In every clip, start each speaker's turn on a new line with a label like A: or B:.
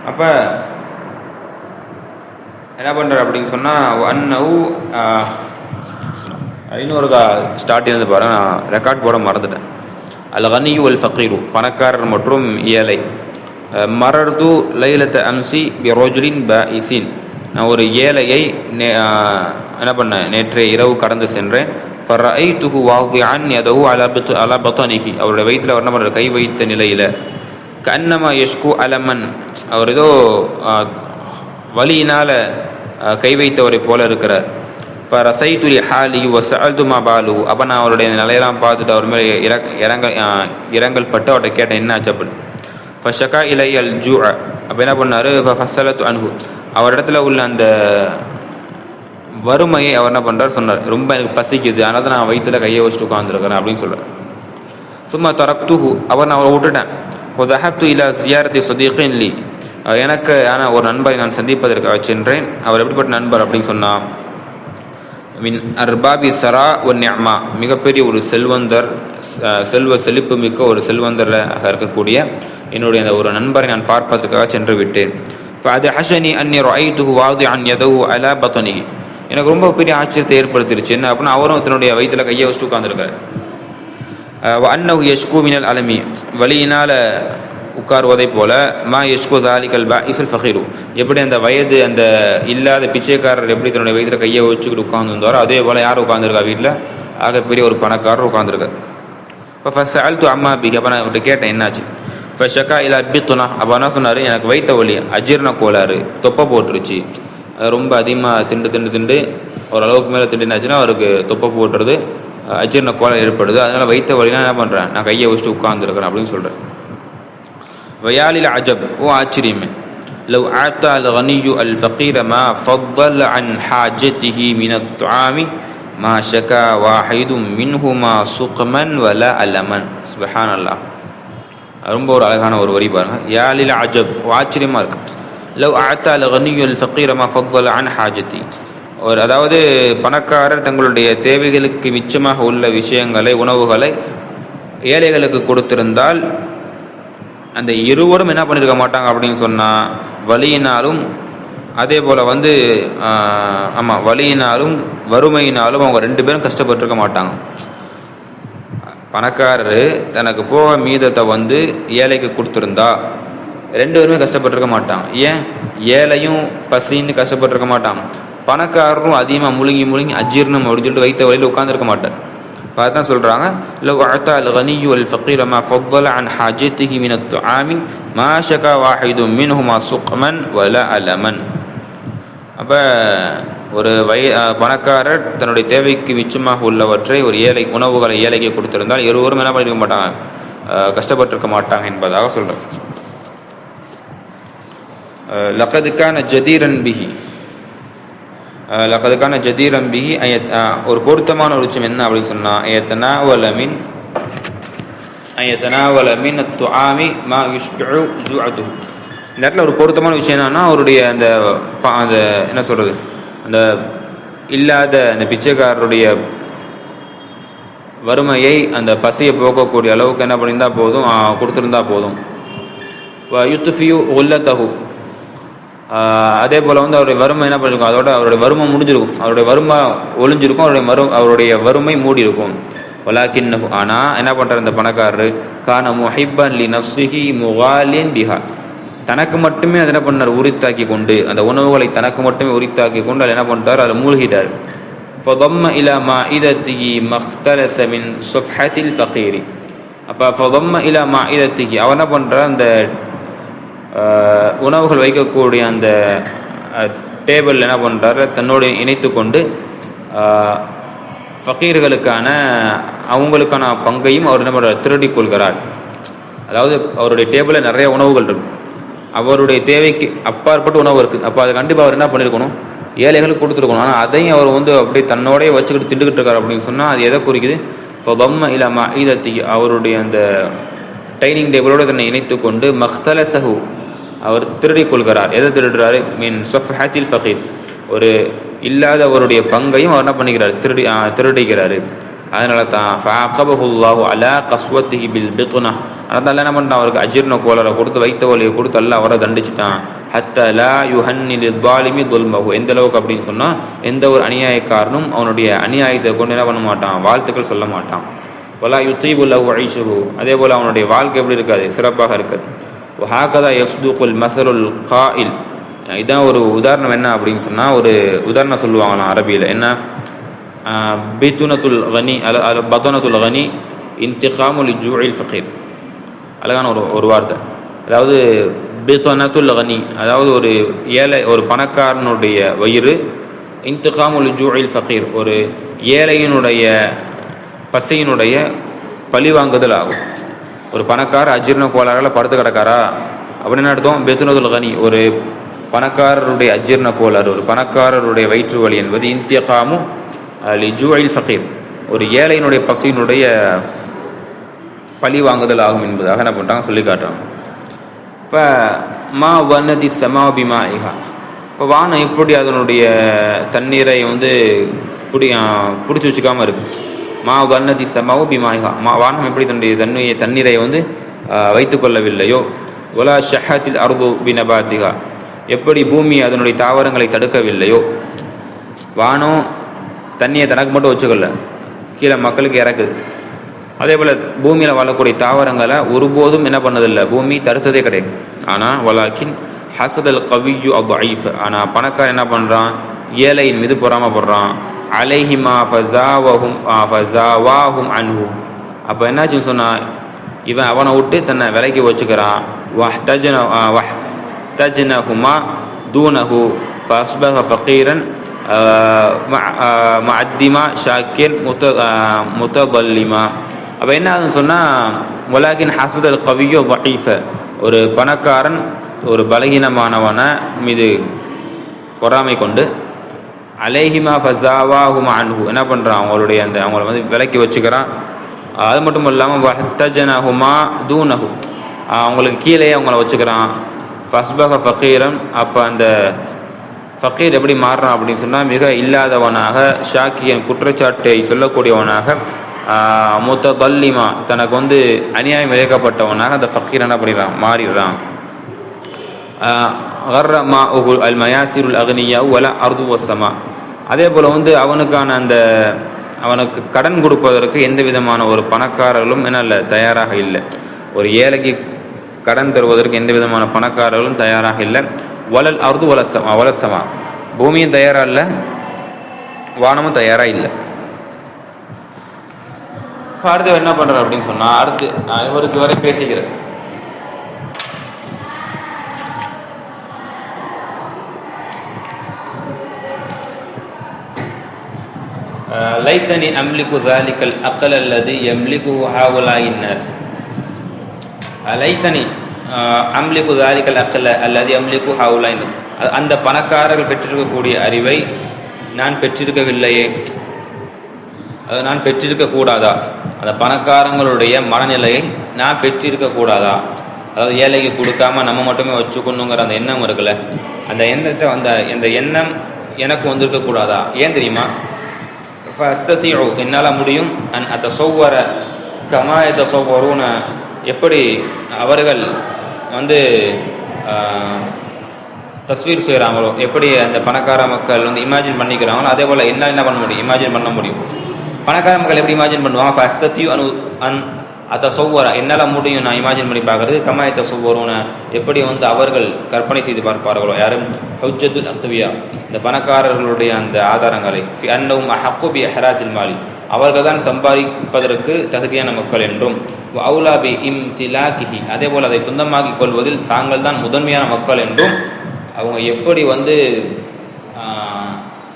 A: அப்போ என்ன பண்ணுறார் அப்படின்னு சொன்னால் அன்னவு இன்னொரு ஸ்டார்ட் இருந்து பாருங்க, நான் ரெக்கார்ட் போட மறந்துட்டேன். அல் கனியு அல் ஃபக்கீரு, பணக்காரர் மற்றும் ஏழை. மரர்து லைலத்த அம்சி பி ரோஜுலின் பஇசின், நான் ஒரு ஏழையை என்ன பண்ணேன், நேற்றைய இரவு கடந்து சென்றேன். ஃபரஐதுஹு வாதிஅன் யதஹு அலா பத்னிஹி, அவருடைய வயிற்றில் அவர் என்ன பண்ணுறார், கை வைத்த நிலையில். கன்னமா யஷ்கு அலமன், அவர் ஏதோ வலியினால் கை வைத்தவரை போல இருக்கிறார். ஃபரசைது லிஹாலி வஸஅல்து மா பாலு, அப்போ நான் அவருடைய நிலையெல்லாம் பார்த்துட்டு அவர் மேலே இரங்கல் பட்டு அவர்கிட்ட கேட்டேன் என்ன ஆச்சு அப்படின்னு. ஃபஷகா இலையல் ஜூ, அப்போ என்ன பண்ணார், ஃபஸலத்து அன்ஹு, அவரிடத்துல உள்ள அந்த வறுமையை அவர் என்ன பண்ணுறார் சொன்னார். ரொம்ப எனக்கு பசிக்குது, அதனால தான் நான் வயிற்றில் கையை வச்சுட்டு உட்காந்துருக்கிறேன் அப்படின்னு சொல்கிறார். சும்மா தரக்துஹு, நான் அவரை விட்டுட்டேன். வதஹப்து இலா ஜியாரத்தி சதீகின் லி, எனக்கு ஆனால் ஒரு நண்பரை நான் சந்திப்பதற்காக சென்றேன். அவர் எப்படிப்பட்ட நண்பர் அப்படின்னு சொன்னால், மின் அர்பாபி சரா ஒன் நிஅமா, மிகப்பெரிய ஒரு செல்வந்தர், செல்வ செழிப்பு மிக்க ஒரு செல்வந்தராக இருக்கக்கூடிய என்னுடைய அந்த ஒரு நண்பரை நான் பார்ப்பதற்காக சென்று விட்டேன். அது ஹஷனி அன்னி ரஐதுஹு வாதிஅன் யதஹு அலா பத்னிஹி, எனக்கு ரொம்ப பெரிய ஆச்சரியத்தை ஏற்படுத்திருச்சு. என்ன அப்படின்னா, அவரும் தன்னுடைய வயிற்றில் கையை வச்சுட்டு உட்கார்ந்துருக்காரு. அன்னஹு யஷ்கு மினல் அலமி, வலியினால் உட்காருவதை போல. மா யஷ்கு தாலிகல் பாஇஸுல் ஃபகீரு, எப்படி அந்த வயது அந்த இல்லாத பிச்சைக்காரர் எப்படி தன்னுடைய வயிற்றில் கையை வச்சுக்கிட்டு உட்கார்ந்துருந்தாரோ அதே போல் யார் உட்காந்துருக்கா, வீட்டில் ஆகப்பெரிய ஒரு பணக்காரர் உட்காந்துருக்கார். இப்போ ஃபஸ்ட் அல்து அம்மா பிக், அப்போ நான் அவர்கிட்ட கேட்டேன் என்னாச்சு. ஃபஷக்கா இலா பித்துனா, அப்போ என்ன சொன்னார், எனக்கு வைத்த வலி, அஜீர்ண கோளாறு, தொப்பை போட்டுருச்சு. ரொம்ப அதிகமாக திண்டு ஓரளவுக்கு மேலே திண்டுனாச்சுன்னா அவருக்கு தொப்பை போட்டுறது, அஜீர்ண கோளாறு ஏற்படுது. அதனால் வைத்த வலினா என்ன பண்ணுறேன், நான் கையை வச்சுட்டு உட்காந்துருக்கிறேன் அப்படின்னு சொல்கிறேன். வயாலில் அஜப், ஓ ஆச்சரியமே. லவ் ஆத்தா அல் கனியு அல் ஃபகீர மா ஃபضل عن حاجته من الطعام ما شكا واحد منهما سقما ولا ألما. சுப்ஹான் அல்லாஹ், ரொம்ப ஒரு அழகான ஒரு வரி பாருங்க. யாலில் அஜப், ஆச்சரியமா இருக்கு. லவ் ஆத்தா அல் கனியு அல் ஃபகீர மா ஃபضل عن حاجته, ஒரு அதாவது பணக்காரர் தங்களுடைய தேவைகளுக்கு மிச்சமாக உள்ள விஷயங்களை, உணவுகளை ஏழைகளுக்கு கொடுத்திருந்தால் அந்த இருவரும் என்ன பண்ணியிருக்க மாட்டாங்க அப்படின்னு சொன்னால், வலியினாலும் அதே போல் வலியினாலும் வறுமையினாலும் அவங்க ரெண்டு பேரும் கஷ்டப்பட்டுருக்க மாட்டாங்க. பணக்காரர் தனக்கு போக மீதத்தை ஏழைக்கு கொடுத்துருந்தா ரெண்டு பேருமே கஷ்டப்பட்டுருக்க மாட்டாங்க. ஏன், ஏழையும் பசின்னு கஷ்டப்பட்டுருக்க மாட்டாங்க, பணக்காரரும் அதிகமாக முழுங்கி அஜீர்ணம் அப்படின்னு சொல்லிட்டு வைத்த வழியில் உட்காந்துருக்க மாட்டார். பார்த்தான் சொல்கிறாங்க, லவ் அஅதா அல் கனியு அல் ஃபகீர மா ஃபضل عن حاجته من الطعام ما شكا واحد منهما سقما ولا ألما. அப்போ ஒரு பணக்காரர் தன்னுடைய தேவைக்கு மிச்சமாக உள்ளவற்றை ஒரு ஏழை உணவுகளை ஏழைக்கு கொடுத்திருந்தால் இருவரும் என்ன பண்ணியிருக்க மாட்டாங்க, கஷ்டப்பட்டிருக்க மாட்டாங்க என்பதாக சொல்கிறார். லகத் கான ஜதீரன் பிஹி, லகதுக்கான ஜதீரம் பிஹி, ஒரு பொருத்தமான ஒரு விஷயம் என்ன அப்படின்னு சொன்னால், ஐயத்தனாவல மின் துஆமி மா யுஷ்பிஉ ஜுஅதுஹு. இந்த இடத்துல ஒரு பொருத்தமான விஷயம் என்னன்னா, அவருடைய அந்த என்ன சொல்கிறது, அந்த இல்லாத அந்த பிச்சைக்காரருடைய வறுமையை அந்த பசியை போக்கக்கூடிய அளவுக்கு என்ன பண்ணியிருந்தால் போதும், கொடுத்துருந்தா போதும். யுத்ஃபியு உல்லத்தஹு, அதே போல் அவருடைய வறுமை என்ன பண்ணியிருக்கும், அதோட அவருடைய வறுமை முடிஞ்சிருக்கும், அவருடைய வறுமை ஒளிஞ்சிருக்கும், அவருடைய வறுமை மூடி இருக்கும். வலாக்கின்னஹு, ஆனால் என்ன பண்ணுறார் இந்த பணக்காரர், கான முஹிப்பன் லி நஃப்ஸிஹி முகாலின் பிஹா, தனக்கு மட்டுமே அதை என்ன பண்ணார், உரித்தாக்கி கொண்டு, அந்த உணவுகளை தனக்கு மட்டுமே உரித்தாக்கி கொண்டு அதை என்ன பண்ணுறார், அதில் மூழ்கிட்டார். ஃபதம்ம இலா மாஇதத்திஹி மக்தலஸ மின் ஸஃப்ஹத்தில் ஃபகீரி, அப்போ ஃபதம்ம இலா மாஇதத்திஹி, அவர் என்ன பண்ணுறார், அந்த உணவுகள் வைக்கக்கூடிய அந்த டேபிள் என்ன பண்ணுறாரு, தன்னோடு இணைத்து கொண்டு ஃபகீர்களுக்கான அவங்களுக்கான பங்கையும் அவர் என்ன பண்ணுறார், திருடிக் கொள்கிறார். அதாவது அவருடைய டேபிளில் நிறைய உணவுகள் இருக்கும், அவருடைய தேவைக்கு அப்பாற்பட்ட உணவு இருக்குது. அப்போ அதை கண்டிப்பாக அவர் என்ன பண்ணியிருக்கணும், ஏழைகளுக்கு கொடுத்துருக்கணும். ஆனால் அதையும் அவர் அப்படியே தன்னோடய வச்சுக்கிட்டு திண்டுக்கிட்டு இருக்கார் அப்படின்னு சொன்னால் அது எதை குறிக்குது, ஃபதம்ம இலா மாஇதத்திஹி, அவருடைய அந்த டைனிங் டேபிளோடு தன்னை இணைத்து கொண்டு மக்தலஸஹு, அவர் திருடிக் கொள்கிறார். எதை திருடுறாரு, மின் ஸஃப்ஹத்தில் ஃபகீர், ஒரு இல்லாதவருடைய பங்கையும் அவர் என்ன பண்ணிக்கிறார், திருடுகிறாரு. அதனால தான் ஃபஅகபஹுல்லாஹு அலா கஸ்வத்திஹி பில் பித்னா. அதனால என்ன பண்ணிட்டான், அவருக்கு அஜீர்ண கோளரை கொடுத்து வைத்த வலியை கொடுத்து அல்லாஹ் அவரை தண்டிச்சுட்டான். ஹத்தா லா யுஹன்னி லிஸ்ஸாலிமி துல்மஹு. எந்த அளவுக்கு அப்படின்னு சொன்னால், எந்த ஒரு அநியாயக்காரனும் அவனுடைய அநியாயத்தை கொண்டு என்ன பண்ண மாட்டான், வாழ்த்துக்கள் சொல்ல மாட்டான். வலா யுத்தீபு லஹு ஐஷுஹு. அதே போல் அவனுடைய வாழ்க்கை எப்படி இருக்காது, சிறப்பாக இருக்காது. வஹாகதா யஸ்துகுல் மஸலுல் காயில். இதான் ஒரு உதாரணம். என்ன அப்படின்னு சொன்னால், ஒரு உதாரணம் சொல்லுவாங்களாம் அரபியில். என்ன, பித்துனத்துல் கனி பத்தனத்துல் கனி இன்திகாமுல் ஜூஇல் ஃபகீர். அழகான ஒரு வார்த்தை. அதாவது பித்தனத்துல் கனி, அதாவது ஒரு ஏழை, ஒரு பணக்காரனுடைய வயிறு, இன்திகாமுல் ஜூஇல் ஃபகீர், ஒரு ஏழையினுடைய பசியினுடைய பழிவாங்குதல் ஆகும். ஒரு பணக்கார அஜீர்ண கோளாறால் படுத்து கிடக்காரா அப்படின்னு அர்த்தம். பித்துனத்துல் கனி, ஒரு பணக்காரருடைய அஜீர்ண கோளாறு, ஒரு பணக்காரருடைய வயிற்று வலி என்பது இன்திகாமு லிஜூஇல் ஃபகீர், ஒரு ஏழையினுடைய பசியினுடைய பழி வாங்குதல் ஆகும் என்பதாக என்ன பண்ணுறாங்க, சொல்லி காட்டுறாங்க. இப்போ மா வன்னதி சமா பிமாஇஹா. இப்போ வானம் எப்படி அதனுடைய தண்ணீரை பிடிச்சி வச்சுக்காமல் இருக்கு. மா வன்னதி சமாவு பிமாஇஹா. வானம் எப்படி தன்னுடைய தண்ணீரை வைத்து கொள்ளவில்லையோ, ஒலா ஷஹத்தில் அர்து பினபாத்திஹா, எப்படி பூமி அதனுடைய தாவரங்களை தடுக்கவில்லையோ. வானம் தண்ணியை தனக்கு மட்டும் வச்சுக்கொள்ள, கீழே மக்களுக்கு இறக்குது. அதே போல் பூமியில் வாழக்கூடிய தாவரங்களை ஒருபோதும் என்ன பண்ணதில்லை, பூமி தடுத்ததே கிடையாது. ஆனால் வலாக்கின் ஹசதல் கவியு அஃபீஃப். ஆனால் பணக்காரன் என்ன பண்ணுறான், ஏழையின் மீது பொறாமப்படுறான். அலைஹிமா ஃபஸாவாஹும் அன்ஹு. அப்போ என்னாச்சுன்னு சொன்னால், இவன் அவனை விட்டு தன்னை விலைக்கு வச்சுக்கிறான். வஹ்தஜ்னஹுமா தூனஹு ஃபஸ்பஹ ஃபகீரன் மஅத்திமா ஷாக்கிர் முத்தபல்லிமா. அப்போ என்ன ஆகுதுன்னு சொன்னால், வலாக்கின் ஹசதல் கவியு அஃபீஃப், ஒரு பணக்காரன் ஒரு பலகீனமானவனை மீது பொறாமை கொண்டு, அலைஹிமா ஃபஸாவாஹுமா அன்ஹு, என்ன பண்ணுறான், அவங்கள விலைக்கு வச்சுக்கிறான். அது மட்டும் இல்லாமல் வஹ்தஜ்னஹுமா தூனஹு, அவங்களுக்கு கீழே அவங்கள வச்சுக்கிறான். ஃபஸ்பஹ ஃபகீரன், அப்போ அந்த ஃபகீர் எப்படி மாறுறான் அப்படின்னு சொன்னால், மிக இல்லாதவனாக, ஷாக்கியன் குற்றச்சாட்டை சொல்லக்கூடியவனாக, முத்ததல்லிமா தனக்கு அநியாயம் இழைக்கப்பட்டவனாக அந்த ஃபகீர் என்ன பண்ணிடுறான், மாறிடுறான். கர்ரமா அல் மயாசிருல் அக்னியா வல அர்து வஸ்ஸமா. அதே போல் அவனுக்கு கடன் கொடுப்பதற்கு எந்த விதமான ஒரு பணக்காரர்களும் என்ன இல்லை, தயாராக இல்லை. ஒரு ஏழைக்கு கடன் தருவதற்கு எந்த விதமான பணக்காரர்களும் தயாராக இல்லை. வலல் அர்து வலசமா, பூமியும் தயாராக இல்லை, வானமும் தயாராக இல்லை. அடுத்து என்ன பண்ணுறார் அப்படின்னு சொன்னால், அடுத்து இவருக்கு வரை பேசிக்கிறார். லைத்தனி அம்லிகு தாலிகல் அக்கல் அல்லது எம்லிகு ஹாவுலாயின் நாஸ். லைத்தனி அம்லிகு தாலிகல் அக்கல் அல்லது எம்லிகு ஹாவுலாயின். அந்த பணக்காரர்கள் பெற்றிருக்கக்கூடிய அறிவை நான் பெற்றிருக்கவில்லையே, அது நான் பெற்றிருக்க கூடாதா? அந்த பணக்காரங்களுடைய மனநிலையை நான் பெற்றிருக்க கூடாதா? அதாவது ஏழைக்கு கொடுக்காம நம்ம மட்டுமே வச்சுக்கணுங்கிற அந்த எண்ணம் இருக்குல்ல, அந்த எண்ணத்தை அந்த எண்ணம் எனக்கு வந்திருக்க கூடாதா? ஏன் தெரியுமா? என்னால் முடியும். அத்தசவ்வர கமா யதசவ்வரூன, எப்படி அவர்கள் தஸ்வீர் செய்கிறாங்களோ, எப்படி அந்த பணக்கார மக்கள் இமேஜின் பண்ணிக்கிறாங்களோ, அதே போல் என்னால் என்ன பண்ண முடியும், இமேஜின் பண்ண முடியும். பணக்கார மக்கள் எப்படி இமேஜின் பண்ணுவாங்க? ஃபஸ்தத்யு அத்தசவ்வர, என்னால் முடியும் நான் இமேஜின் பண்ணி பார்க்குறது. கமா யதசவ்வரூன, எப்படி அவர்கள் கற்பனை செய்து பார்ப்பார்களோ. யாரும் ஹுஜ்ஜத்துல் அக்வியா, இந்த பணக்காரர்களுடைய அந்த ஆதாரங்களை, அன்னஹும் அஹக்கு பி இஹ்ராஸில் மாலி, அவர்கள் தான் சம்பாதிப்பதற்கு தகுதியான மக்கள் என்றும், அவுலா பி இம்திலாகிஹி, அதே போல் அதை சொந்தமாக்கிக் கொள்வதில் தாங்கள் தான் முதன்மையான மக்கள் என்றும் அவங்க எப்படி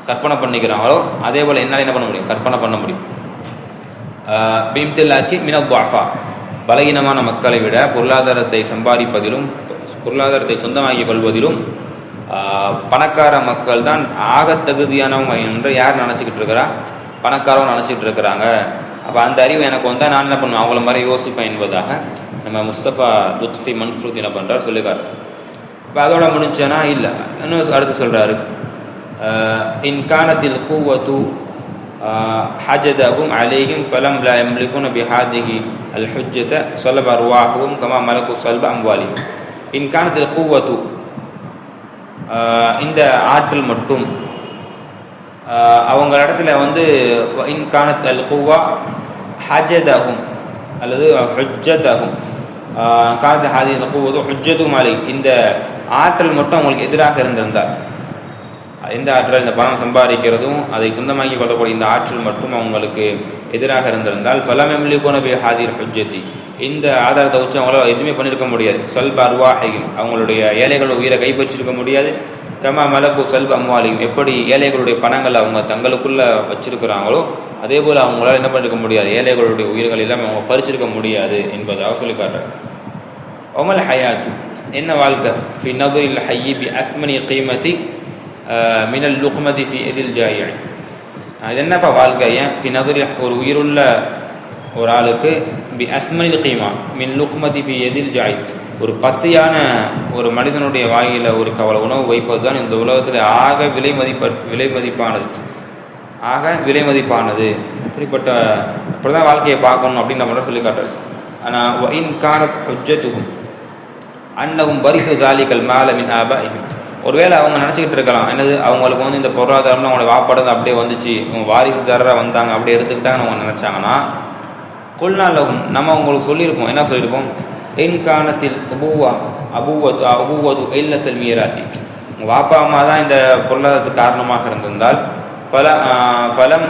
A: கற்பனை பண்ணிக்கிறாங்களோ, அதே போல் என்னால் என்ன பண்ண முடியும், கற்பனை பண்ண முடியும். பிம்திலாக்கி மினல் துஅஃபா, பலகீனமான மக்களை விட பொருளாதாரத்தை சம்பாதிப்பதிலும் பொருளாதாரத்தை சொந்தமாக்கிக் கொள்வதிலும் பணக்கார மக்கள் தான் ஆக தகுதியானவங்க என்று யார் நினச்சிக்கிட்டு இருக்கிறா? பணக்காரவங்க நினச்சிக்கிட்டு இருக்கிறாங்க. அப்போ அந்த அறிவு எனக்கு வந்தால் நான் என்ன பண்ணுவேன், அவங்கள மாதிரி யோசிப்பேன் என்பதாக நம்ம முஸ்தபா லுத்ஃபி மன்ஃபூத் என்ன பண்ணுறார், சொல்லிக்கார். இப்போ அதோட முடிஞ்சேன்னா இல்லை, இன்னும் அடுத்து சொல்கிறாரு, இன் கானத்தில் கூவத்து حجدهم عليهم فلم لا يملكون بهذه الحجة صلب أرواحهم كما ملكوا صلب أموالهم. إن كانت القوة இந்த ஆற்றல் மட்டும் அவங்க இடத்துல வந்து இன் கானத் அல் குவா ஹஜதஹும் அல்லது ஹுஜ்ஜதஹும் கானத் ஹாதிஹில் குவது ஹுஜ்ஜதுஹும் அலை, இந்த ஆற்றல் மட்டும் அவங்களுக்கு எதிராக இருந்திருந்தார். எந்த ஆற்றல், இந்த பணம் சம்பாதிக்கிறதும் அதை சொந்தமாக்கி கொள்ளக்கூடிய இந்த ஆற்றல் மட்டும் அவங்களுக்கு எதிராக இருந்திருந்தால் ஃபலம் யம்லிகூன பி ஹாதிஹில் ஹுஜ்ஜதி, இந்த ஆதாரத்தை வச்சு அவங்களால எதுவுமே பண்ணியிருக்க முடியாது. சல்ப அர்வாஹிஹிம், அவங்களுடைய ஏழைகளோட உயிரை கைப்பற்றிருக்க முடியாது. கமா மலக்கு சல்ப அம்வாலிஹிம், எப்படி ஏழைகளுடைய பணங்களை அவங்க தங்களுக்குள்ள வச்சிருக்கிறாங்களோ அதே போல் அவங்களால என்ன பண்ணிருக்க முடியாது, ஏழைகளுடைய உயிர்கள் எல்லாம் அவங்க பறிச்சிருக்க முடியாது என்பதாக சொல்லி காட்டுறாங்க. ஒமல் ஹயாத்து, என்ன வாழ்க்கை, ஃபி நதுரில் ஹய்யி பி அஸ்மனி கீமதி மினல் லுக்மதி ஃபி எதில் ஜாயி, இது என்னப்பா வாழ்க்கை, ஏன் ஃபி நதுரில், ஒரு உயிருள்ள ஒரு ஆளுக்கு பி அஸ்மனில் கீமா மின் லுக்மதி ஃபி எதில் ஜாயி, ஒரு பசியான ஒரு மனிதனுடைய வாயில ஒரு கவலை உணவு வைப்பது தான் இந்த உலகத்தில் ஆக விலை மதிப்பானது. இப்படிதான் வாழ்க்கையை பார்க்கணும் அப்படின்னு நம்ம சொல்லி காட்டுறது. ஆனால் இன் கானத் ஹுஜ்ஜத்துஹும் அன்னஹும் பரிசு தாலிகல் மால மின் ஆபாஇஹிம், ஒருவேளை அவங்க நினச்சிக்கிட்டு இருக்கலாம், என்னது அவங்களுக்கு வந்து இந்த பொருளாதாரம்லாம் அவங்களோட வாப்பாடு அப்படியே வந்துச்சு, அவங்க வாரிசுதாரராக வந்தாங்க அப்படியே எடுத்துக்கிட்டாங்கன்னு அவங்க நினச்சாங்கன்னா, கொள்நாளகும் நம்ம அவங்களுக்கு சொல்லியிருப்போம், என்ன சொல்லியிருப்போம், இன் கானத்தில் அபூவது இல்லத்தல் மீராசி, உங்கள் வாப்பா அம்மா தான் இந்த பொருளாதாரத்துக்கு காரணமாக இருந்திருந்தால் ஃபலம்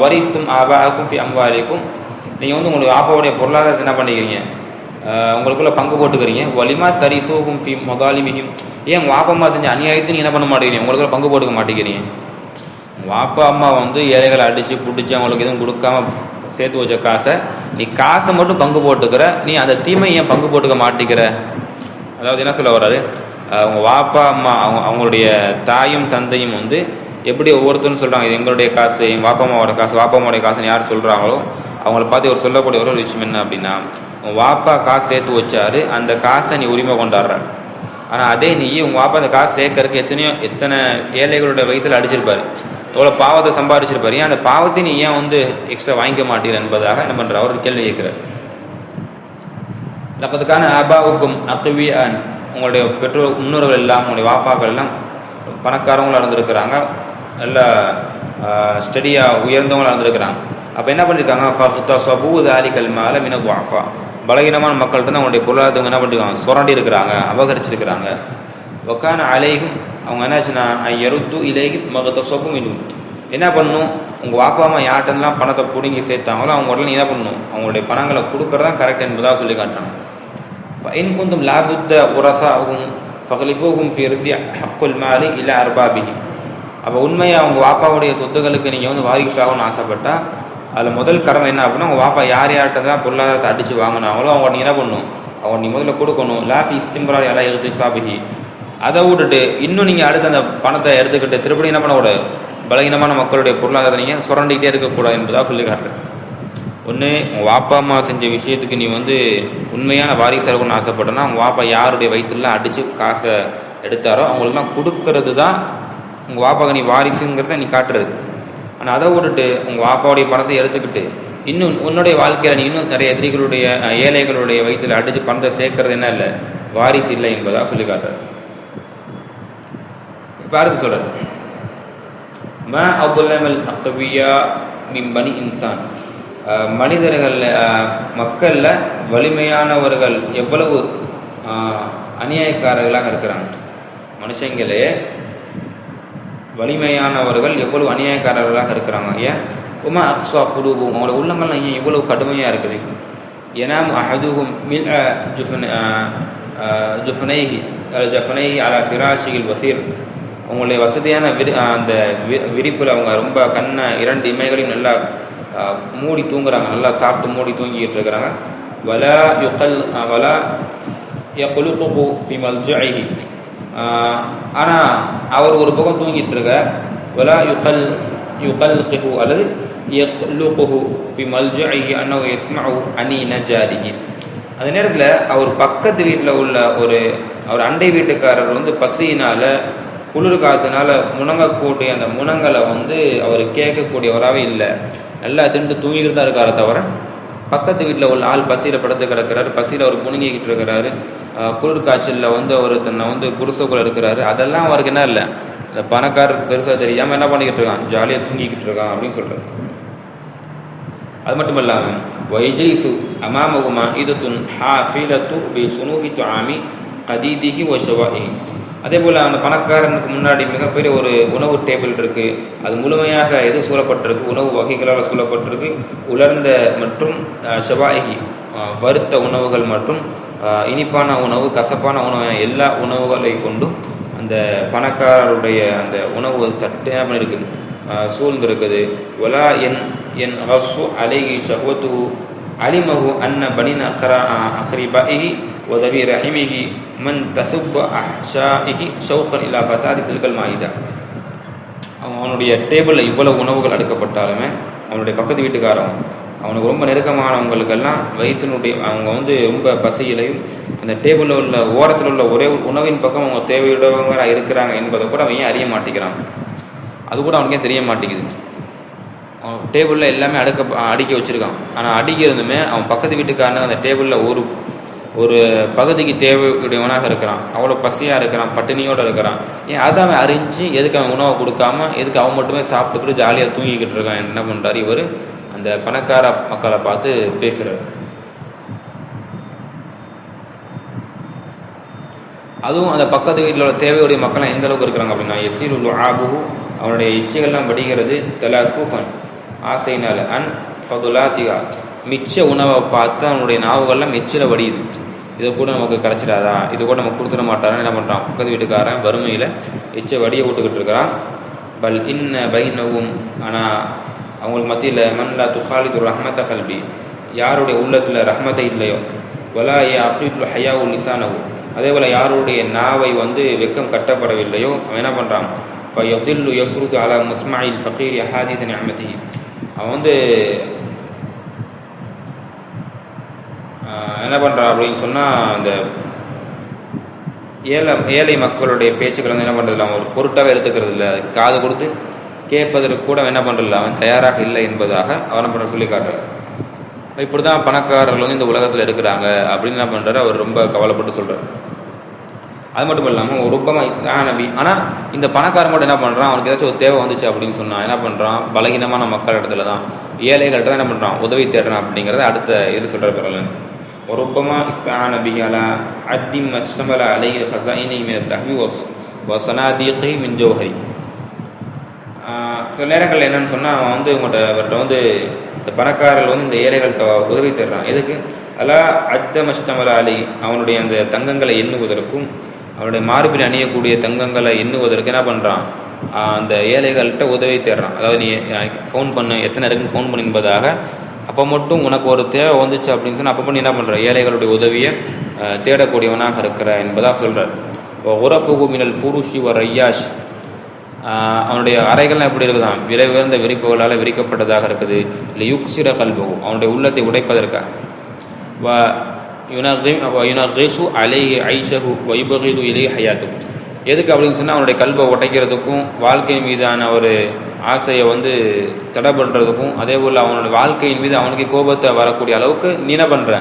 A: வரிஸ்தும் ஆபாக்கும் ஃபி அம்வாலிக்கும், நீங்கள் வந்து உங்களுடைய வாப்பாவுடைய பொருளாதாரத்தை என்ன பண்ணிக்கிறீங்க, உங்களுக்குள்ள பங்கு போட்டுக்கிறீங்க. வலிமா தரிசூகும் ஃபி மொதாலிமிஹிம், ஏன் உங்கள் வாப்பா அம்மா செஞ்ச அநியாயத்தை நீங்கள் என்ன பண்ண மாட்டேங்கிறீங்க, உங்களுக்குள்ள பங்கு போட்டுக்க மாட்டேங்கிறீங்க. வாப்பா அம்மா வந்து ஏழைகளை அடித்து பிடிச்சி அவங்களுக்கு எதுவும் கொடுக்காம சேர்த்து வச்ச காசை நீ காசை மட்டும் பங்கு போட்டுக்கிற, நீ அந்த தீமை ஏன் பங்கு போட்டுக்க மாட்டேங்கிற. அதாவது என்ன சொல்ல வர்றாரு, அவங்க வாப்பா அம்மா அவங்களுடைய தாயும் தந்தையும் வந்து எப்படி ஒவ்வொருத்தரும் சொல்கிறாங்க, இது எங்களுடைய காசு, எங்கள் வாப்பா அம்மாவோட காசு, வாப்பா அம்மாவோடைய காசுன்னு யார் சொல்கிறாங்களோ அவங்கள பார்த்து ஒரு சொல்லக்கூடிய ஒரு விஷயம் என்ன அப்படின்னா, உங்கள் வாப்பா காசு சேர்த்து வச்சாரு, அந்த காசை நீ உரிமை கொண்டாடுற. ஆனால் அதே நீ உங்கள் வாப்பா அந்த காசு சேர்க்கறதுக்கு எத்தனை ஏழைகளுடைய வயிற்றில் அடிச்சிருப்பாரு, எவ்வளோ பாவத்தை சம்பாதிச்சிருப்பாரு, ஏன் அந்த பாவத்தை நீ ஏன் வந்து எக்ஸ்ட்ரா வாங்கிக்க மாட்டீங்க என்பதாக என்ன பண்ணுற அவர் கேள்வி கேட்குறார். லப்பதுக்கான ஆபாவுக்கும் அக்வியான், உங்களுடைய பெற்றோர் முன்னோர்கள் எல்லாம் உங்களுடைய வாப்பாக்கள் எல்லாம் பணக்காரவங்களாக இருந்திருக்கிறாங்க, நல்ல ஸ்டடியாக உயர்ந்தவங்களாக இருந்திருக்கிறாங்க. அப்போ என்ன பண்ணியிருக்காங்க, பலகீனமான மக்கள்கிட்ட தான் அவங்களுடைய பொருளாதாரத்தை என்ன பண்ணிருக்காங்க, சுரண்டி இருக்கிறாங்க, அபகரிச்சிருக்கிறாங்க. ஒக்கான அலைகும், அவங்க என்னாச்சுன்னா எருத்து இலைகும் மகத்த சொப்பும் இன்னும் என்ன பண்ணணும், உங்கள் வாப்பா அம்மா யார்ட்டெல்லாம் பணத்தை பிடுங்கி சேர்த்தாங்களோ அவங்க உடனே என்ன பண்ணணும், அவங்களுடைய பணங்களை கொடுக்கறதான் கரெக்ட் என்பதாக சொல்லி காட்டுறாங்க. இன் குந்தும் லாபுத்த உரசாகும் ஃபஹலிஃபூகும் ஃபிர்தி ஹக்குல் மாலி இல்லை அர்பாபிஹி. அப்போ உண்மையாக அவங்க வாப்பாவுடைய சொத்துக்களுக்கு நீங்கள் வந்து வாரிசாகணும்னு ஆசைப்பட்டால் அதில் முதல் கடமை என்ன அப்படின்னா, உங்கள் வாப்பா யார்கிட்ட தான் பொருளாதாரத்தை அடித்து வாங்கினாங்களோ அவங்க நீ என்ன பண்ணணும், அவங்க நீ முதல்ல கொடுக்கணும். லாஃபி இஸ்திம்ரார் எல்லாம் எழுத்து சாபிஹி, அதை விட்டுட்டு இன்னும் நீங்கள் அடுத்து அந்த பணத்தை எடுத்துக்கிட்டு திருப்படி என்ன பண்ணக்கூடாது, பலகீனமான மக்களுடைய பொருளாதாரத்தை நீங்கள் சுரண்டிகிட்டே இருக்கக்கூடாது என்பதாக சொல்லி காட்டுறேன். ஒன்று, உங்கள் வாப்பா அம்மா செஞ்ச விஷயத்துக்கு நீ வந்து உண்மையான வாரிசாக இருக்கணும்னு ஆசைப்பட்டனா, உங்கள் வாப்பா யாருடைய வயிற்றுலாம் அடித்து காசை எடுத்தாரோ அவங்களுக்குலாம் கொடுக்கறது தான் உங்கள் வாப்பாவுக்கு நீ வாரிசுங்கிறத நீ காட்டுறது. ஆனால் அதை விட்டுட்டு உங்கள் வாப்பாவுடைய பணத்தை எடுத்துக்கிட்டு இன்னும் உன்னுடைய வாழ்க்கையில் நீ இன்னும் நிறைய எதிரிகளுடைய ஏழைகளுடைய வயிற்றில் அடித்து பணத்தை சேர்க்கறது என்ன இல்லை, வாரிசு இல்லை என்பதாக சொல்லி காட்டுறது. இப்போ அடுத்து சொல்கிறார், மா அபுல்லமல் அக்வியா மின் பனி இன்சான், மனிதர்கள் மக்களில் வலிமையானவர்கள் எவ்வளவு அநியாயக்காரர்களாக இருக்கிறாங்க, மனுஷங்களே வலிமையானவர்கள் எவ்வளவு அநியாயக்காரர்களாக இருக்கிறாங்க. ஏன் உமா அக்ஸா குலூபும், அவங்களோட உள்ளங்கள்லாம் ஏன் இவ்வளவு கடுமையாக இருக்குது. ஏன்னா அஹதுஹும் மில் ஜுஃபனைஹி அலா ஃபிராஷில் வசீர், அவங்களுடைய வசதியான அந்த விரிப்பில் அவங்க ரொம்ப கண்ணை இரண்டு இமைகளையும் நல்லா மூடி தூங்குறாங்க, நல்லா சாப்பிட்டு மூடி தூங்கிட்டு இருக்கிறாங்க. வலா யகுலுகு ஃபி மல்ஜஇஹி, ஆனால் அவர் ஒரு பக்கம் தூங்கிட்டு இருக்க. வலா யுகல்கிஹு அல்லது யக்லுகுஹு ஃபி மல்ஜஇஹி அன்னஹு யஸ்மஉ அனீன ஜாரிஹி, அந்த நேரத்தில் அவர் பக்கத்து வீட்டில் உள்ள அவர் அண்டை வீட்டுக்காரர் வந்து பசியினால் குளிர் காற்றுனால முணங்கக்கூடிய அந்த முனங்களை வந்து அவர் கேட்கக்கூடியவராகவே இல்லை. நல்லா திண்டு தூங்கிட்டு தான் இருக்கார தவிர பக்கத்து வீட்டில் உள்ள ஆள் பசியில் படுத்து கிடக்கிறாரு, பசியில் அவர் முணுங்கிக்கிட்டு இருக்கிறாரு, குளிர் காய்ச்சலில் வந்து அவர் தன்னை வந்து குருசக்குள்ள இருக்கிறாரு. அதெல்லாம் அவருக்கு என்ன இல்லை, இந்த பணக்காரருக்கு பெருசாக தெரியாமல் என்ன பண்ணிக்கிட்டு இருக்கான், ஜாலியாக தூங்கிக்கிட்டு இருக்கான் அப்படின்னு சொல்கிறார். அது மட்டும் இல்லாமல் வைஜைசு அமாமகுமா இதுத்துன் ஹாஃபிலத்து பி சுனூஃபி துஆமி கதீதிஹி வ ஷவாஹி. அதே போல் அந்த பணக்காரனுக்கு முன்னாடி மிகப்பெரிய ஒரு உணவு டேபிள் இருக்குது. அது முழுமையாக எது சூழப்பட்டிருக்கு, உணவு வகைகளால் சூழப்பட்டிருக்கு. உலர்ந்த மற்றும் ஷவாஹி வறுத்த உணவுகள் மற்றும் இனிப்பான உணவு, கசப்பான உணவு, எல்லா உணவுகளை கொண்டும் அந்த பணக்காரருடைய அந்த உணவு தட்டு இருக்குது, சூழ்ந்திருக்குது. ஒலா என் ரசு அலைஹி ஷஹ்வத்து அலிமஹு அன்ன பனின் அக்ரிபாஹி வதவி ரஹிமிஹி மன் தசுப் அஹ்ஷாஹி ஷௌகன் இலா ஃபதாதி தில்கல் மாயிதா. அவனுடைய டேபிளில் இவ்வளவு உணவுகள் அடுக்கப்பட்டாலுமே அவனுடைய பக்கத்து வீட்டுக்காரன் அவனுக்கு ரொம்ப நெருக்கமானவங்களுக்கெல்லாம் வயிற்றினுடைய அவங்க வந்து ரொம்ப பசியிலையும் அந்த டேபிளில் உள்ள ஓரத்தில் உள்ள ஒரே ஒரு உணவின் பக்கம் அவங்க தேவையுடையவங்க இருக்கிறாங்க என்பதை கூட அவன் ஏன் அறிய மாட்டேங்கிறான். அது கூட அவனுக்கே தெரிய மாட்டேங்குது. அவன் டேபிளில் எல்லாமே அடுக்கி வச்சுருக்கான். ஆனால் அடுக்கி இருந்துமே அவன் பக்கத்து வீட்டுக்காரன் அந்த டேபிளில் ஒரு பகுதிக்கு தேவையுடையவனாக இருக்கிறான், அவ்வளோ பசியாக இருக்கிறான், பட்டினியோடு இருக்கிறான். ஏன் அதை அவன் அறிஞ்சு எதுக்கு அவன் உணவை கொடுக்காம எதுக்கு அவன் மட்டுமே சாப்பிட்டுக்கிட்டு ஜாலியாக தூங்கிக்கிட்டு இருக்கான். என்ன பண்ணுறாரு இவர், அந்த பணக்கார மக்களை பார்த்து பேசுகிறார். அதுவும் அந்த பக்கத்து வீட்டில் உள்ள தேவையுடைய மக்கள்லாம் எந்த அளவுக்கு இருக்கிறாங்க அப்படின்னா, எசீருல் ஆபுஹு அவனுடைய இச்சைகள்லாம் படிக்கிறது, தலாக்குஃபன் ஆசைனால, அன் ஃபதுலாத்திகா மிச்ச உணவை பார்த்து அவனுடைய நாவுகள்லாம் மெச்சில் வடியுது. இதை கூட நமக்கு கிடச்சிடாதா, இது கூட நமக்கு கொடுத்துட மாட்டாரான்னு என்ன பண்ணுறான், பக்கத்து வீட்டுக்காரன் வறுமையில் எச்ச வடியை விட்டுக்கிட்டு இருக்கிறான். பல் இன்ன பைனவும் ஆனால் அவங்களுக்கு மத்தியில் மன்லா துஹாலிது ரஹ்மத கல்பி யாருடைய உள்ளத்தில் ரஹ்மத்தை இல்லையோ, வலா ஏ அப்துல் ஹயாவு லிசானவு அதே போல் யாருடைய நாவை வந்து வெக்கம் கட்டப்படவில்லையோ அவன் என்ன பண்ணுறான், ஃபயதில்லு யஸ்ருது அலா முஸ்மாயில் ஃபகீர் ஹாதித நிஅமதி. அவன் வந்து என்ன பண்ணுறான் அப்படின்னு சொன்னால், அந்த ஏழை மக்களுடைய பேச்சுக்கள் வந்து என்ன பண்ணுறதில்ல, அவன் ஒரு பொருட்டாகவே எடுத்துக்கிறது இல்லை, காது கொடுத்து கேட்பதற்கு கூட என்ன பண்ணுறதில்ல, அவன் தயாராக இல்லை என்பதாக அவனை பண்ண சொல்லி காட்டுறாரு. இப்படி தான் பணக்காரர்கள் வந்து இந்த உலகத்தில் இருக்கிறாங்க அப்படின்னு என்ன பண்ணுறாரு அவர் ரொம்ப கவலைப்பட்டு சொல்கிறார். அது மட்டும் இல்லாமல் ஒரு ரூபமா நபி. ஆனால் இந்த பணக்காரன் மட்டும் என்ன பண்ணுறான், அவனுக்கு ஏதாச்சும் ஒரு தேவை வந்துச்சு அப்படின்னு சொன்னால் என்ன பண்ணுறான், பலகீனமான மக்கள் இடத்துல தான், ஏழைகள்கிட்ட தான் என்ன பண்ணுறான், உதவி தேடுறான் அப்படிங்கிறத அடுத்த இது சொல்கிற பிறகு ஒரு ரூபமா நபி அலா அத்தி மஸ்தமல அலை ஹசாயினி மின் தஹ்மி வசனாதீகை மின் ஜோஹரி. சில நேரங்கள் என்னன்னு சொன்னால் அவன் வந்து அவர்கிட்ட வந்து இந்த பணக்காரர்கள் வந்து இந்த ஏழைகளுக்கு உதவி தேடுறான். எதுக்கு, அலா அத்த மஸ்தமல அலை அவனுடைய அந்த தங்கங்களை எண்ணுவதற்கும் அவனுடைய மார்பில் அணியக்கூடிய தங்கங்களை எண்ணுவதற்கு என்ன பண்ணுறான், அந்த ஏழைகள்கிட்ட உதவி தேடுறான். அதாவது நீ கவுண்ட் பண்ணு, எத்தனை இருக்குன்னு கவுண்ட் பண்ணு என்பதாக. அப்போ மட்டும் உனக்கு ஒரு தேவை வந்துச்சு அப்படின்னு சொன்னால் அப்போ பண்ணி என்ன பண்ணுற, ஏழைகளுடைய உதவியை தேடக்கூடியவனாக இருக்கிற என்பதாக சொல்கிறார். உரஃபுகு மினல் ஃபுருஷி வ ரையாஷ் அவனுடைய அறைகள்லாம் எப்படி இருக்குதான், விலை உயர்ந்த விரிப்புகளால் விரிக்கப்பட்டதாக இருக்குது. இல்லை யுக்சிர கல்பகு அவனுடைய உள்ளத்தை உடைப்பதற்காக. யுனகிசு அலைஹி ஐஷஹு வைபகிது இலை ஹயாத்து எதுக்கு அப்படின்னு சொன்னால் அவனுடைய கல்பை உடைக்கிறதுக்கும் வாழ்க்கை மீதான ஒரு ஆசையை வந்து தடை பண்ணுறதுக்கும், அதே போல் அவனுடைய வாழ்க்கையின் மீது அவனுக்கு கோபத்தை வரக்கூடிய அளவுக்கு நீ என்ன பண்ணுற,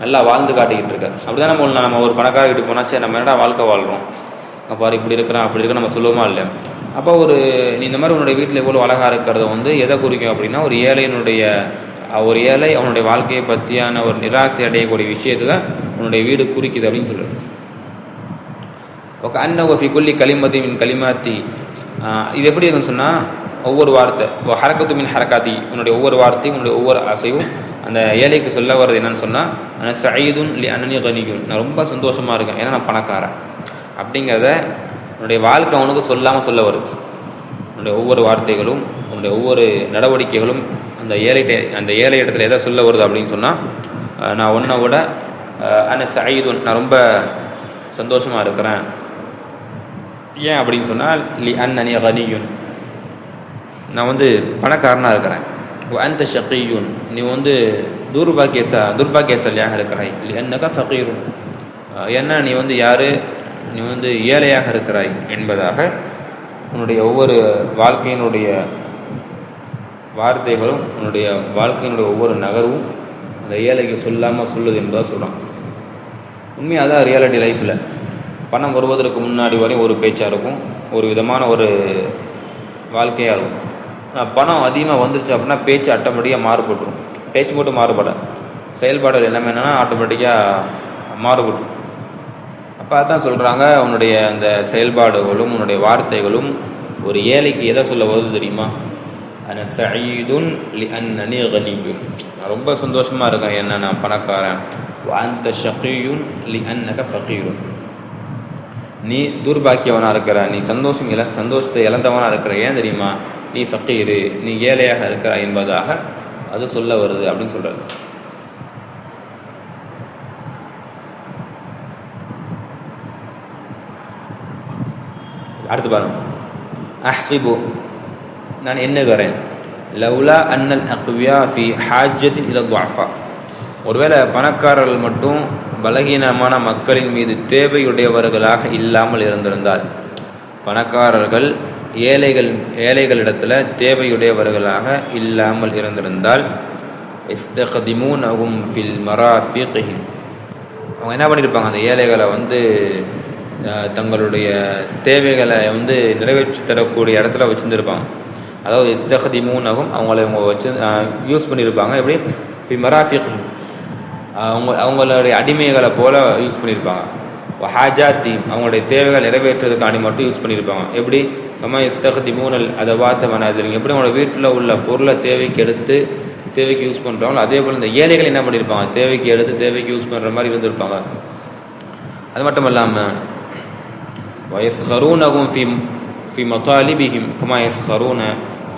A: நல்லா வாழ்ந்து காட்டிக்கிட்டு இருக்க. அப்படி தான் நம்ம ஒரு பணக்காரர்கிட்ட போனால் சரி நம்ம என்னடா வாழ்க்கை வாழ்கிறோம், பாரு இப்படி இருக்கிறான் அப்படி இருக்க நம்ம சொல்லுவோமா இல்லையா. அப்போ நீ இந்த மாதிரி உன்னுடைய வீட்டில் எவ்வளோ அழகாக இருக்கிறத வந்து எதை குறிக்கும் அப்படின்னா, ஒரு ஏழை அவனுடைய வாழ்க்கையை பற்றியான ஒரு நிராசை அடையக்கூடிய விஷயத்தை தான் உன்னுடைய வீடு குறிக்குது அப்படின்னு சொல்கிறார். ஓகே அன்னகோ ஃபி குல்லி கலிமதி மின் கலிமாத்தி இது எப்படி இருக்குன்னு சொன்னால், ஒவ்வொரு வார்த்தை ஹரக்கத்து மின் ஹரக்காத்தி உன்னுடைய ஒவ்வொரு வார்த்தையும் உன்னுடைய ஒவ்வொரு அசைவும் அந்த ஏழைக்கு சொல்ல வர்றது என்னன்னு சொன்னால், ஆனால் சயீதுன் லி அனனி கனிகுன் நான் ரொம்ப சந்தோஷமாக இருக்கேன் ஏன்னா நான் பணக்காரன் அப்படிங்கிறத உன்னுடைய வாழ்க்கை அவனுக்கு சொல்லாமல் சொல்ல வருது. உன்னுடைய ஒவ்வொரு வார்த்தைகளும் உன்னுடைய ஒவ்வொரு நடவடிக்கைகளும் அந்த ஏழை இடத்துல எதை சொல்ல வருது அப்படின்னு சொன்னால், நான் உன்னை விட அன சயீதுன் நான் ரொம்ப சந்தோஷமாக இருக்கிறேன். ஏன் அப்படின்னு சொன்னால், லி அன்னனி கனியுன் நான் வந்து பணக்காரனாக இருக்கிறேன். அந்த ஷகீயுன் நீ வந்து துர்பாக்கியசாலியாக இருக்கிறாய். லி அன்னக ஃபகீருன் ஏன்னா நீ வந்து யார், நீ வந்து ஏழையாக இருக்கிறாய் என்பதாக உன்னுடைய ஒவ்வொரு வாழ்க்கையினுடைய வார்த்தைகளும் உன்னுடைய வாழ்க்கையினுடைய ஒவ்வொரு நகர்வும் அந்த ஏழைக்கு சொல்லாமல் சொல்லுது என்பதாக சொல்கிறான். உண்மையாக தான் ரியாலிட்டி லைஃப்பில் பணம் வருவதற்கு முன்னாடி வரையும் ஒரு பேச்சாக இருக்கும், ஒரு விதமான ஒரு வாழ்க்கையாக இருக்கும். பணம் அதிகமாக வந்துருச்சு அப்படின்னா பேச்சு ஆட்டோமேட்டிக்காக மாறுபட்டுரும். பேச்சு மட்டும் மாறுபட செயல்பாடுகள் எல்லாமே என்னென்னா ஆட்டோமேட்டிக்காக மாறுபட்டுரும். அப்போ அதான் சொல்கிறாங்க, உன்னுடைய அந்த செயல்பாடுகளும் உன்னுடைய வார்த்தைகளும் ஒரு ஏழைக்கு எதை சொல்ல வருது தெரியுமா? அன சயீதுன் லி அன்னனி கனியுன், நான் ரொம்ப சந்தோஷமாக இருக்கேன், என்ன நான் பணக்காரன். வஅன்த ஷகீயுன் லி அன்னக ஃபகீருன், நீ துர்பாக்கியவனாக இருக்கிற, நீ சந்தோஷத்தை இழந்தவனாக இருக்கிற, ஏன் தெரியுமா? நீ ஃபகீரு, நீ ஏழையாக இருக்கிற என்பதாக அது சொல்ல வருது அப்படின்னு சொல்கிறார். அடுத்து பாருங்க, அஹ்சிபு, நான் எண்ணுகிறேன், லவ்லா அன்னல் அக்வியா ஃபி ஹாஜத்தின் இல துஅஃபா, ஒருவேளை பணக்காரர்கள் மட்டும் பலகீனமான மக்களின் மீது தேவையுடையவர்களாக இல்லாமல் இருந்திருந்தால், பணக்காரர்கள் ஏழைகளிடத்தில் தேவையுடையவர்களாக இல்லாமல் இருந்திருந்தால், இஸ்தக்திமூனஹும் ஃபில் மராஃபிகிஹிம், அவங்க என்ன பண்ணியிருப்பாங்க, அந்த ஏழைகளை தங்களுடைய தேவைகளை நிறைவேற்றி தரக்கூடிய இடத்துல வச்சுருந்துருப்பாங்க. அதாவது இஸ்தக்திமூனஹும், அவங்க வச்சு யூஸ் பண்ணியிருப்பாங்க. எப்படி? ஃபி மராஃபிகிஹிம், அவங்களுடைய அடிமைகளை போல யூஸ் பண்ணியிருப்பாங்க. ஹாஜாத்தி, அவங்களுடைய தேவைகள் நிறைவேற்றுறதுக்காண்டி மட்டும் யூஸ் பண்ணியிருப்பாங்க. எப்படி? கமா இஸ்தக்திமூனல் அதவாத்த மனாசிரிங், எப்படி அவங்களோட வீட்டில் உள்ள பொருளை தேவைக்கு யூஸ் பண்ணுறாங்களோ அதே போல் இந்த ஏழைகள் என்ன பண்ணியிருப்பாங்க, தேவைக்கு எடுத்து தேவைக்கு யூஸ் பண்ணுற மாதிரி இருந்திருப்பாங்க. அது மட்டும் இல்லாமல் வயஸ்கரூனகும் ஃபி மதாலிபிஹிம் கமா யஸ்கரூன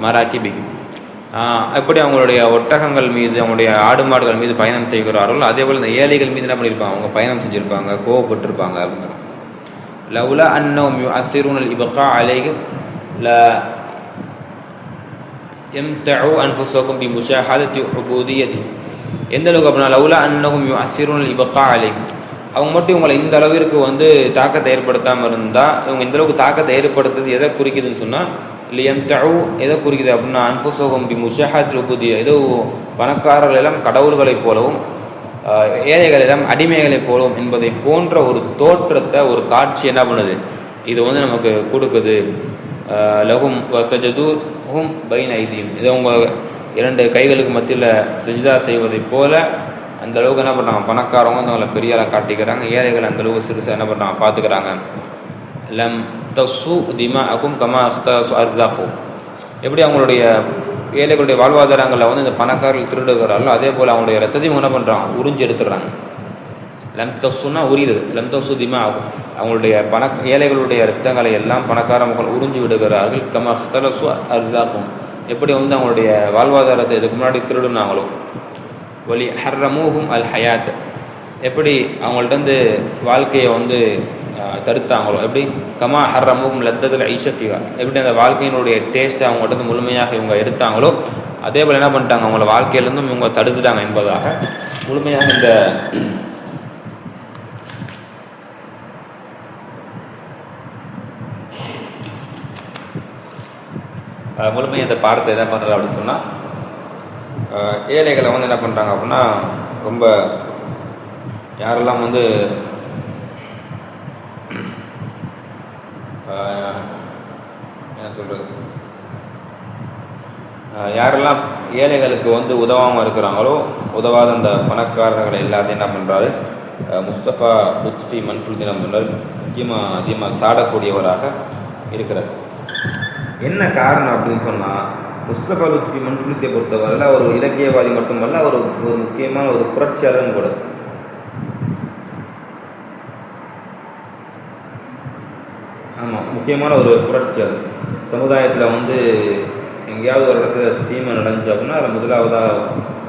A: மராக்கிபிஹிம், எப்படி அவங்களுடைய ஒட்டகங்கள் மீது அவங்களுடைய ஆடு மாடுகள் மீது பயணம் செய்கிறார்களோ அதே போல் இந்த ஏழைகள் மீது என்ன பண்ணியிருப்பாங்க, அவங்க பயணம் செஞ்சுருப்பாங்க, கோவப்பட்டிருப்பாங்க அப்படின்னு சொல்லுவாங்க. லவ்லா அன்னஹும் யுஅஸ்ஸிரூனல் இப்கா அலைஹிம் லா யம்தஉ அன்ஃபுஸஹும் பிமுஷாஹதத்தி உபூதியத்திஹிம், எந்த அளவுக்கு அப்படின்னா லவ்லா அன்னஹும் யுஅஸ்ஸிரூனல் இப்கா அலைஹிம், அவங்க மட்டும் இவங்களை இந்த அளவிற்கு தாக்கத்தை ஏற்படுத்தாமல் இருந்தால், இவங்க இந்த அளவுக்கு தாக்கத்தை ஏற்படுத்துறது எதை குறிக்குதுன்னு சொன்னால், லியம்தஉ எதை குறிக்குது அப்படின்னா அன்ஃபுஸஹும் பிமுஷாஹதத்தி உபூதியா, ஏதோ பணக்காரர்கள் எல்லாம் கடவுள்களைப் போலவும் ஏழைகள் எல்லாம் அடிமைகளைப் போலவும் என்பதை போன்ற ஒரு தோற்றத்தை, ஒரு காட்சி என்ன பண்ணுது, இது நமக்கு கொடுக்குது. லஹும் வஸஜதுஹும் பைன ஐதீஹிம், இது அவங்க இரண்டு கைகளுக்கு மத்தியில் சஜ்தா செய்வதைப் போல அந்த அளவுக்கு என்ன பண்ணுறாங்க, பணக்காரவங்க அவங்கள பெரியாராக காட்டிக்கிறாங்க, ஏழைகள் அந்த அளவுக்கு சிறுசாக என்ன பண்ணுறாங்க, பார்த்துக்கிறாங்க. லம் தஸ்ஸு திமாஅகும் கமா அக்தஸு அர்ஸாகும், எப்படி அவங்களுடைய ஏழைகளுடைய வாழ்வாதாரங்களில் இந்த பணக்காரர்கள் திருடுகிறார்களோ அதே போல் அவங்களுடைய ரத்தத்தையும் என்ன பண்ணுறாங்க, உறிஞ்சி எடுத்துடுறாங்க. லம் தஸ்ஸுன்னா உரியுது, லம் தஸ்ஸு திமாஅகும், அவங்களுடைய ஏழைகளுடைய ரத்தங்களை எல்லாம் பணக்கார மக்கள் உறிஞ்சி விடுகிறார்கள். கமா அக்தஸு அர்ஸாகும், எப்படி அவங்களுடைய வாழ்வாதாரத்தை இதுக்கு முன்னாடி திருடுனாங்களோ. வலி ஹர்ரமூஹும் அல் ஹயாத், எப்படி அவங்கள்ட்ட வாழ்க்கையை தடுத்தாங்களோ. எப்படி? கமா ஹர்ரமூஹும் லத்தத்துல் ஐஷஃபிகா, எப்படி அந்த வாழ்க்கையினுடைய டேஸ்ட்டை அவங்கள்ட்ட முழுமையாக இவங்க எடுத்தாங்களோ அதே போல் என்ன பண்ணிட்டாங்க, அவங்கள வாழ்க்கையிலேருந்தும் இவங்க தடுத்துட்டாங்க என்பதாக முழுமையாக இந்த பாடத்தை என்ன பண்ணுறது அப்படின்னு சொன்னால், ஏழைகளை என்ன பண்ணுறாங்க அப்படின்னா, ரொம்ப யாரெல்லாம் என்ன சொல்கிறது, யாரெல்லாம் ஏழைகளுக்கு உதவாமல் இருக்கிறாங்களோ, உதவாத அந்த பணக்காரர்களை எல்லாத்தையும் என்ன பண்ணுறாரு முஸ்தபா லுத்ஃபி மன்ஃபுல் என்ன பண்ணுறாரு, அதிகமாக சாடக்கூடியவராக இருக்கிறார். என்ன காரணம் அப்படின்னு சொன்னால், முஸ்தபா லுத்ஃபி மன்ஃபுல்கை பொறுத்தவரையில் ஒரு இலக்கியவாதி மட்டுமல்ல, ஒரு முக்கியமான ஒரு புரட்சியாளரும் கூட. ஆமாம், முக்கியமான ஒரு புரட்சியாளர். சமுதாயத்தில் எங்கேயாவது ஒரு இடத்துல தீமை நடந்துச்சு அப்படின்னா அதில் முதலாவதாக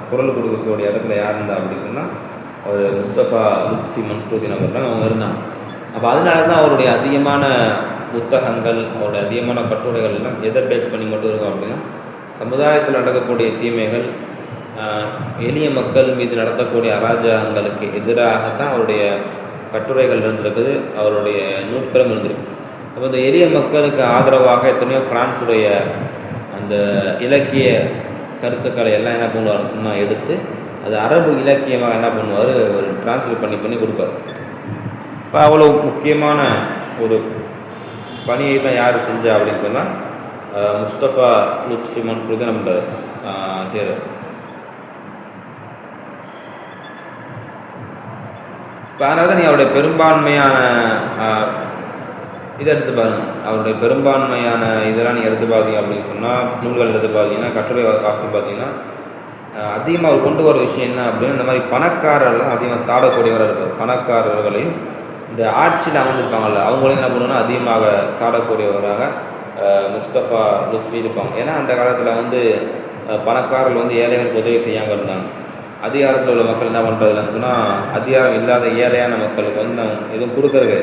A: குரல் கொடுக்கக்கூடிய இடத்துல யார் இருந்தா அப்படின்னு சொன்னால் ஒரு முஸ்தபா லுத்ஃபி மன்ஃபுல் நபர் தான் அவங்க இருந்தாங்க. அப்போ அதனால தான் அவருடைய அதிகமான புத்தகங்கள், அவருடைய அதிகமான கட்டுரைகள் எல்லாம் எதை பேஸ் பண்ணி மட்டும் இருக்கும் அப்படின்னா, சமுதாயத்தில் நடக்கக்கூடிய தீமைகள், எளிய மக்கள் மீது நடத்தக்கூடிய அராஜகங்களுக்கு எதிராகத்தான் அவருடைய கட்டுரைகள் இருந்திருக்குது, அவருடைய நூட்களும் இருந்திருக்கு. அப்போ இந்த எளிய மக்களுக்கு ஆதரவாக எத்தனையோ பிரான்ஸுடைய அந்த இலக்கிய கருத்துக்களை எல்லாம் என்ன பண்ணுவார் சும்மா எடுத்து அது அரபு இலக்கியமாக என்ன பண்ணுவார் ஒரு டிரான்ஸ்லேட் பண்ணி கொடுப்பார். இப்போ அவ்வளோ முக்கியமான ஒரு பணியை தான் யார் செஞ்சா அப்படின்னு சொன்னால் முஸ்தபா லுத்ஃபி மன்சூர் தான் நம்ம செய்கிறார். இப்போ அதனால தான் நீ அவருடைய பெரும்பான்மையான இதை எடுத்து பாருங்க, அவருடைய பெரும்பான்மையான இதெல்லாம் நீங்கள் எடுத்து பார்த்தீங்க அப்படின்னு சொன்னால் நூல்கள் எடுத்து பார்த்தீங்கன்னா கட்டுரை வாசல் பார்த்தீங்கன்னா அதிகமாக அவர் கொண்டு வர விஷயம் என்ன அப்படின்னு இந்த மாதிரி பணக்காரர்கள் அதிகமாக சாடக்கூடியவராக இருப்பார். பணக்காரர்களையும் இந்த ஆட்சியில் அமர்ந்திருப்பாங்கல்ல அவங்களையும் என்ன பண்ணுவோன்னா அதிகமாக சாடக்கூடியவராக முஸ்தபா லுத்ஃபி இருப்பாங்க. ஏன்னா அந்த காலத்தில் வந்து பணக்காரர்கள் வந்து ஏழைகளுக்கு உதவி செய்யாமல் இருந்தாங்க. அதிகாரத்தில் உள்ள மக்கள் என்ன பண்ணுறதுன்னு சொன்னால் அதிகாரம் இல்லாத ஏழையான மக்களுக்கு வந்து எதுவும் கொடுக்கறது.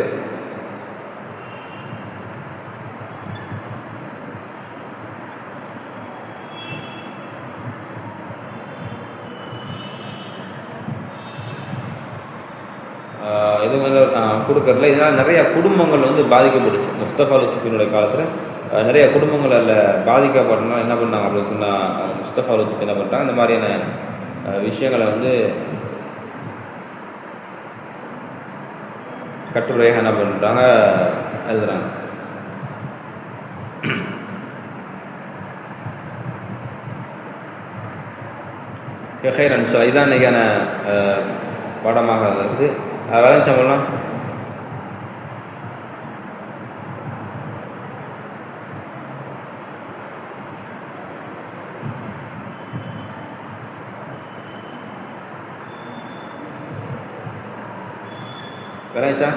A: எதுவும் கொடுக்கறதுல இதனால் நிறைய குடும்பங்கள் வந்து பாதிக்கப்பட்டுச்சு. முஸ்தபா லுத்ஃபினுடைய காலத்தில் நிறைய குடும்பங்கள் அதில் பாதிக்கப்பட்டனால என்ன பண்ணாங்க அப்படின்னு சொன்னால் முஸ்தபா லுத்ஃபி என்ன பண்ணுறாங்க இந்த மாதிரியான விஷயங்களை வந்து கட்டுரையாக என்ன பண்ணுறாங்க எழுதுறாங்க. இதுதான் இன்றைக்கான பாடமாக இருக்குது. வேலைச்சம் பண்ணலாம். வேலைச்சா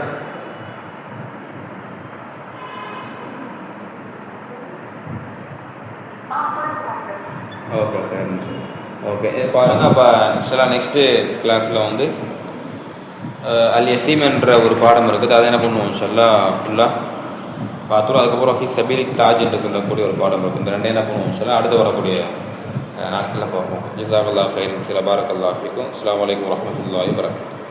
A: ஓகே சார். ஓகே பாருங்கள். அப்போ ஆக்சுவலாக நெக்ஸ்ட்டு கிளாஸில் வந்து அல் யத்தீம் என்ற ஒரு பாடம் இருக்குது. அதை என்ன பண்ணுவோம் இன்ஷா ஃபுல்லாக பார்த்துருவோம். அதுக்கப்புறம் ஃபீஸ் சபீலிக் தாஜ் என்று சொல்லக்கூடிய ஒரு பாடம் இருக்குது. இந்த ரெண்டே என்ன பண்ணுவோம் இன்ஷா அடுத்து வரக்கூடிய நாட்களில் பார்ப்போம். ஜஸாக்கல்லாஹு கைரன். பாரக்கல்லாஹு ஃபீக்கும். அஸ்ஸலாமு அலைக்கும் வரஹ்மத்துல்லாஹி வபரகாத்துஹு.